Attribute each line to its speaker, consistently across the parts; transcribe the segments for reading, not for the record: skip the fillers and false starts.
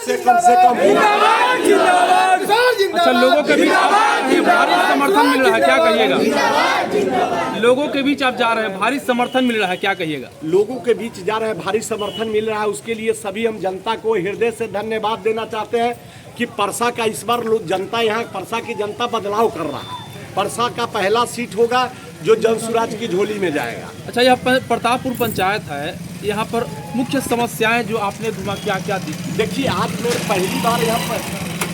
Speaker 1: से कम
Speaker 2: अच्छा, लोगों के बीच भारी समर्थन मिल रहा है, क्या कहिएगा? लोगों के बीच आप जा रहे हैं, भारी समर्थन मिल रहा है, क्या कहिएगा?
Speaker 1: लोगों के बीच जा रहे हैं, भारी समर्थन मिल रहा है। उसके लिए सभी हम जनता को हृदय से धन्यवाद देना चाहते हैं कि परसा का इस बार जनता, यहाँ परसा की जनता बदलाव कर रहा है। परसा का पहला सीट होगा जो जनसुराज की झोली में जाएगा।
Speaker 2: अच्छा, यह प्रतापपुर पंचायत है, यहाँ पर मुख्य समस्याएं जो आपने घुमा क्या दी?
Speaker 1: देखिए, आज मैं पहली बार यहाँ पर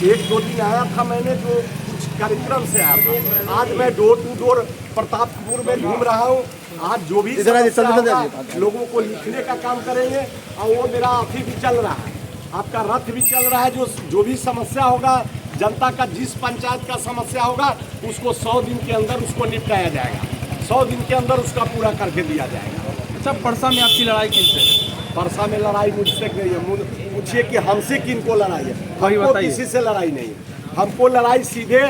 Speaker 1: 1-2 दिन आया था, मैंने जो कुछ कार्यक्रम से आया था। आज मैं डोर टू डोर प्रतापपुर में घूम रहा हूँ। आज जो भी समस्या होगा, लोगों को लिखने का काम करेंगे। और वो मेरा अभी भी चल रहा है, आपका रथ भी चल रहा है। जो भी समस्या होगा, जनता का जिस पंचायत का समस्या होगा, उसको 100 दिन के अंदर उसको निपटाया जाएगा। 100 दिन के अंदर उसका पूरा करके दिया जाएगा।
Speaker 2: अच्छा, परसा में आपकी लड़ाई किससे?
Speaker 1: परसा में लड़ाई मुझसे नहीं है। पूछिए कि हमसे किनको लड़ाई है? हमको किसी से लड़ाई नहीं है। हमको लड़ाई सीधे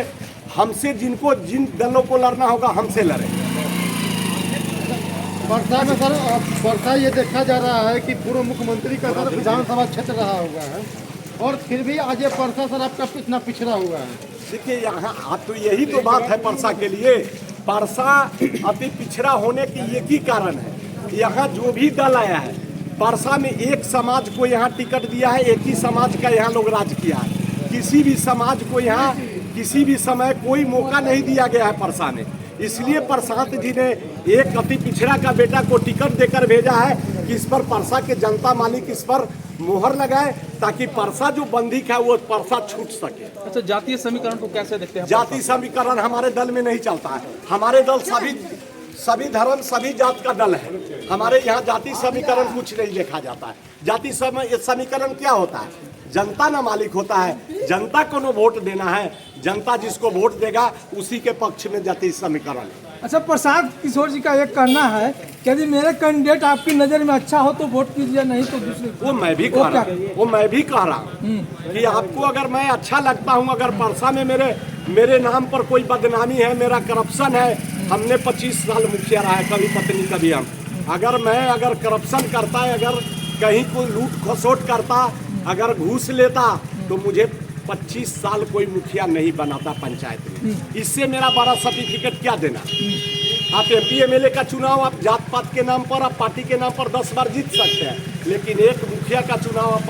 Speaker 1: हमसे, जिन दलों को लड़ना होगा हमसे लड़े।
Speaker 3: परसा में सर, परसा ये देखा जा रहा है कि पूर्व मुख्यमंत्री का सर विधानसभा क्षेत्र रहा हुआ है, और फिर भी आज ये परसा सर आपका इतना पिछड़ा हुआ है।
Speaker 1: देखिए, यहाँ तो यही तो बात है परसा के लिए। परसा अति पिछड़ा होने की एक ही कारण है, यहाँ जो भी दल आया है, परसा में एक समाज को यहाँ टिकट दिया है, एक ही समाज का यहाँ लोग राज किया है। किसी भी समाज को यहाँ किसी भी समय कोई मौका नहीं दिया गया है परसा में। इसलिए प्रशांत जी ने एक अति पिछड़ा का बेटा को टिकट देकर भेजा है कि इस पर परसा के जनता मालिक इस पर मोहर लगाए, ताकि परसा जो बंदी है वो परसा छूट सके।
Speaker 2: अच्छा, जातीय समीकरण को कैसे देखते हैं?
Speaker 1: जातीय समीकरण हमारे दल में नहीं चलता है। हमारे दल सभी धर्म सभी जात का दल है। हमारे यहाँ जाति समीकरण कुछ नहीं देखा जाता है। जाति समीकरण क्या होता है? जनता ना मालिक होता है, जनता को नो वोट देना है, जनता जिसको वोट देगा उसी के पक्ष में जाति समीकरण।
Speaker 4: अच्छा, प्रसाद किशोर जी का एक कहना है कि यदि मेरे कैंडिडेट आपकी नज़र में अच्छा हो तो वोट कीजिए, नहीं तो दूसरे।
Speaker 1: वो मैं भी कह रहा हूँ कि आपको अगर मैं अच्छा लगता हूँ, अगर परसा में मेरे नाम पर कोई बदनामी है, मेरा करप्शन है, हमने 25 साल मुखिया रहा है, कभी पत्नी कभी हम, अगर करप्शन करता है, अगर कहीं कोई लूट खसोट करता, अगर घूस लेता, तो मुझे 25 साल कोई मुखिया नहीं बनाता पंचायत में। इससे मेरा बड़ा सर्टिफिकेट क्या देना? आप MP MLA का चुनाव आप जात पात के नाम पर, आप पार्टी के नाम पर 10 बार जीत सकते हैं, लेकिन एक मुखिया का चुनाव आप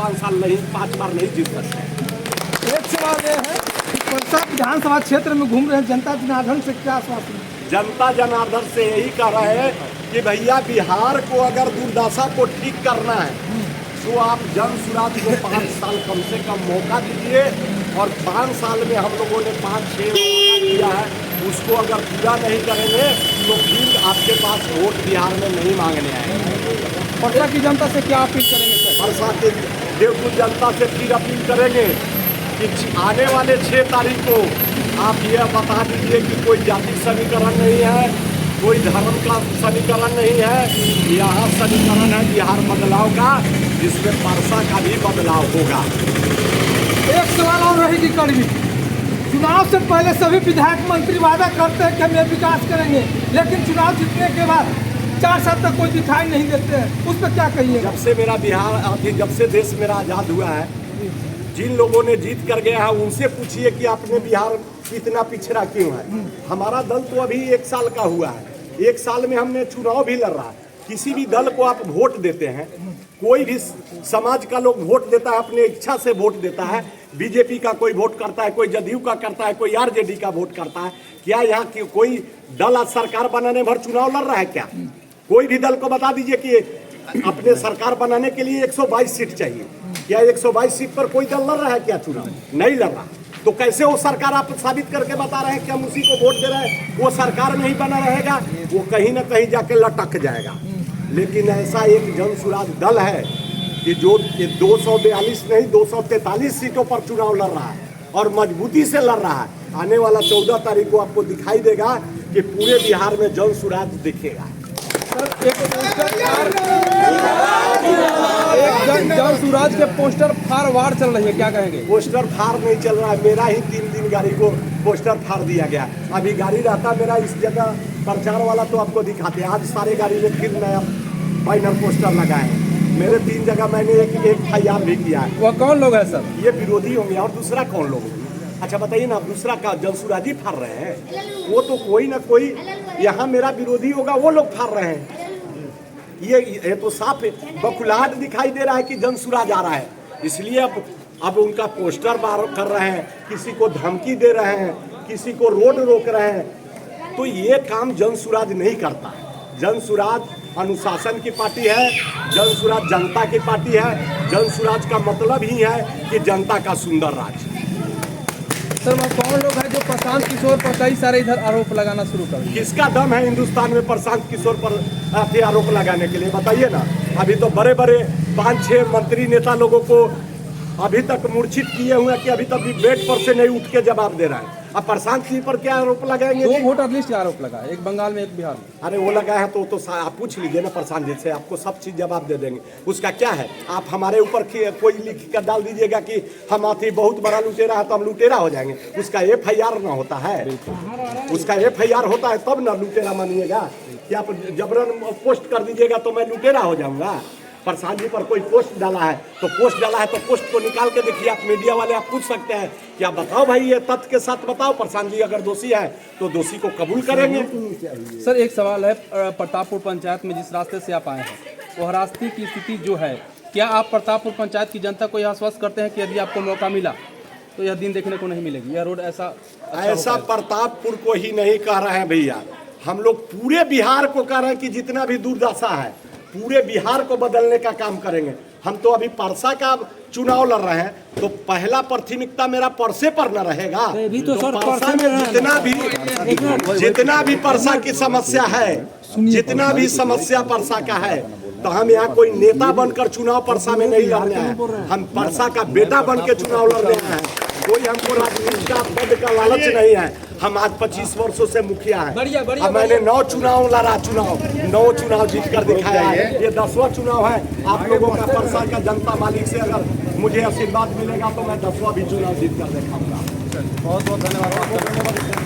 Speaker 1: 5 बार नहीं जीत सकते।
Speaker 4: एक सवाल ये है कि परसा विधानसभा क्षेत्र में घूम रहे हैं, जनता जनार्दन से क्या आश्वासन?
Speaker 1: जनता जनार्दन से यही कह रहे हैं कि भैया, बिहार को अगर दुर्दशा को ठीक करना है तो आप जनसुराज को 5 साल कम से कम मौका दीजिए। और 5 साल में हम लोगों ने 5-6 दिया है, उसको अगर पूरा नहीं करेंगे तो फिर आपके पास वोट बिहार में नहीं मांगने आएंगे।
Speaker 2: परसा की जनता से क्या अपील करेंगे सर?
Speaker 1: परसा के देवपुर जनता से फिर अपील करेंगे कि आने वाले 6 तारीख को आप ये बता दीजिए कि कोई जाति समीकरण नहीं है, कोई धर्म का समीकरण नहीं है, यहाँ समीकरण है बिहार बदलाव का, जिसमें परसा का भी बदलाव होगा।
Speaker 4: एक सवाल और रहेगी कड़वी। चुनाव से पहले सभी विधायक मंत्री वादा करते हैं कि हम ये विकास करेंगे, लेकिन चुनाव जीतने के बाद 4 साल तक कोई दिखाई नहीं देते हैं, उस पर क्या कहिए?
Speaker 1: जब से देश मेरा आज़ाद हुआ है, जिन लोगों ने जीत कर गया है उनसे पूछिए कि आपने बिहार इतना पिछड़ा क्यों है। हमारा दल तो अभी 1 साल का हुआ है, 1 साल में हमने चुनाव भी लड़ रहा है। किसी भी दल को आप वोट देते हैं, कोई भी समाज का लोग वोट देता है, अपने इच्छा से वोट देता है। बीजेपी का कोई वोट करता है, कोई जदयू का करता है, कोई RJD का वोट करता है। क्या यहाँ की कोई दल आज सरकार बनाने भर चुनाव लड़ रहा है क्या? कोई भी दल को बता दीजिए कि अपने सरकार बनाने के लिए 122 सीट चाहिए। क्या 122 सीट पर कोई दल लड़ रहा है क्या चुनाव? नहीं लड़ रहा। तो कैसे वो सरकार आप साबित करके बता रहे हैं कि हम उसी को वोट दे रहे हैं? वो सरकार में ही बना रहेगा, वो कहीं ना कहीं जाके लटक जाएगा। लेकिन ऐसा एक जनसुराज दल है कि जो 242 नहीं 243 सीटों पर चुनाव लड़ रहा है और मजबूती से लड़ रहा है। आने वाला 14 तारीख को आपको दिखाई देगा कि पूरे बिहार में जनसुराज दिखेगा।
Speaker 2: जनसुराज के पोस्टर फाड़ वार चल रही है, क्या कहेंगे?
Speaker 1: पोस्टर फाड़ नहीं चल रहा है, मेरा ही 3 दिन गाड़ी को पोस्टर फाड़ दिया गया। अभी गाड़ी रहता मेरा इस जगह प्रचार वाला तो आपको दिखाते हैं। आज सारे गाड़ी में फिर नया बैनर पोस्टर लगाए हैं। मेरे 3 जगह मैंने एक FIR भी किया है।
Speaker 2: वह कौन लोग हैं सर?
Speaker 1: ये विरोधी होंगे और दूसरा कौन लोग होंगे? अच्छा बताइए ना, दूसरा का जनसुराजी फाड़ रहे हैं, वो तो कोई ना कोई यहाँ मेरा विरोधी होगा, वो लोग फाड़ रहे हैं। ये तो साफ बखुलाहट दिखाई दे रहा है कि जनसुराज आ रहा है, इसलिए अब उनका पोस्टर बाहर कर रहे हैं, किसी को धमकी दे रहे हैं, किसी को रोड रोक रहे हैं। तो ये काम जनसुराज नहीं करता। जनसुराज अनुशासन की पार्टी है, जनसुराज जनता की पार्टी है। जनसुराज का मतलब ही है कि जनता का सुंदर राज।
Speaker 2: सर वह कौन लोग हैं जो प्रशांत किशोर पर कई सारे इधर आरोप लगाना शुरू कर दिए?
Speaker 1: किसका दम है हिंदुस्तान में प्रशांत किशोर पर आरोप लगाने के लिए, बताइए ना। अभी तो बड़े बड़े 5-6 मंत्री नेता लोगों को अभी तक मूर्छित किए हुए हैं कि अभी तक भी बेड पर से नहीं उठ के जवाब दे रहा है। अब प्रशांत जी पर क्या आरोप लगाएंगे?
Speaker 2: 2 वोटर लिस्ट का आरोप लगा, एक बंगाल में एक बिहार में।
Speaker 1: अरे वो लगा है तो आप पूछ लीजिए ना प्रशांत जी से, आपको सब चीज जवाब दे देंगे। उसका क्या है? आप हमारे ऊपर कोई लिख कर डाल दीजिएगा कि हम आती बहुत बड़ा लुटेरा है तो हम लुटेरा हो जाएंगे। उसका FIR ना होता है, उसका FIR होता है तब ना लुटेरा मानिएगा। कि आप जबरन पोस्ट कर दीजिएगा तो मैं लुटेरा हो जाऊंगा। प्रसाद जी पर कोई पोस्ट डाला है तो पोस्ट को निकाल के देखिए। आप मीडिया वाले आप पूछ सकते हैं कि आप बताओ भाई, ये तथ्य के साथ बताओ, प्रशांत जी अगर दोषी है तो दोषी को कबूल करेंगे।
Speaker 2: सर एक सवाल है, प्रतापपुर पंचायत में जिस रास्ते से आप आए हैं, वह रास्ते की स्थिति जो है, क्या आप प्रतापपुर पंचायत की जनता को यह आश्वस्त करते हैं कि यदि आपको मौका मिला तो यह दिन देखने को नहीं मिलेगी, यह रोड ऐसा
Speaker 1: प्रतापपुर को ही नहीं कह रहे हैं भैया, हम लोग पूरे बिहार को कह रहे हैं कि जितना भी दुर्दशा है पूरे बिहार को बदलने का काम करेंगे। हम तो अभी परसा का चुनाव लड़ रहे हैं, तो पहला प्राथमिकता मेरा परसे पर न रहेगा। तो परसा में जितना भी परसा की समस्या है, जितना भी समस्या परसा का है, तो हम यहाँ कोई नेता बनकर चुनाव परसा में नहीं लड़ने हैं। हम परसा का बेटा बन के चुनाव लड़ने हैं। कोई हमको राजनीति का पद का लालच नहीं है। हम आज 25 वर्षों से मुखिया हैं। अब मैंने 9 चुनाव लड़ा, 9 चुनाव जीत कर दिखाया है। ये 10वां चुनाव है। आप लोगों का परसा का जनता मालिक से अगर मुझे आशीर्वाद मिलेगा तो मैं 10वां भी चुनाव जीत कर दिखाऊंगा।
Speaker 2: बहुत बहुत धन्यवाद।